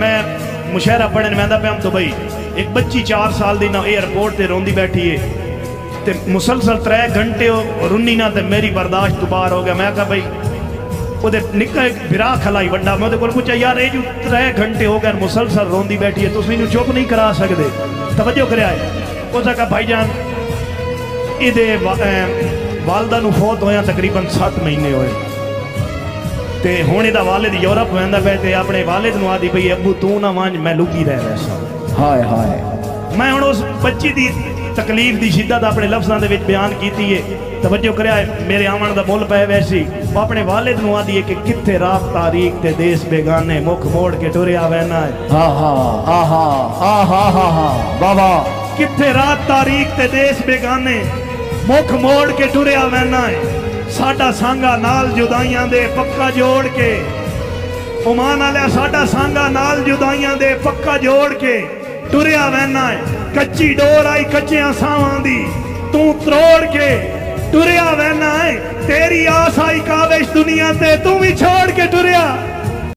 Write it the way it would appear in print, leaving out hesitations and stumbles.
मैं मुशहरा पढ़न वह पे हम दुबई एक बच्ची 4 साल की ना एयरपोर्ट से रोंदी बैठी है ते मुसलसल 3 घंटे रुनी ना ते मेरी बर्दाश्त तो बाहर हो गया। मैं कहा भाई वो निक्का एक बिरा खलाई वड्डा मैं को पूछा यार ये जो 3 घंटे हो गए मुसलसल रोंदी बैठी है तुम इनू चुप नहीं करा सकते तवज्जो करे आए। उसने कहा भाईजान इहदे वालदा नू फौत होया तकरीबन 7 महीने होए ते हुण इहदा वालिद यूरोप वहंदा पे ते अपने वालिद नू आदी भई अब्बू तू ना वंज मैं लुकी रह वैसा। हाय हाय मैं हुण उस बच्ची दी तकलीफ दी शिद्दत अपने लफ्ज़ां दे विच बयान कीती है। तवज्जो करे मेरे आवन दा मुल पै वैसी अपने वालिद नू आदी है कि किथे रात तारीख ते देश बेगाने मुख मोड़ के टुरिया वहना है। हा हा आहा आहा हा बाबा किथे रात तारीख ते देश बेगाने मुख मोड़ के टुरिया वहना है। साडा सांगा नाल जुदाइयां दे पक्का जोड़ के उमान आलिया साडा सांगा नाल जुदाइयां दे पक्का जोड़ के टुरिया वहना है। कच्ची डोर आई कच्चियां सावां दी तू त्रोड़ के टुरिया वहना है। तेरी आस आई काविश दुनिया ते तू भी छोड़ के टुरिया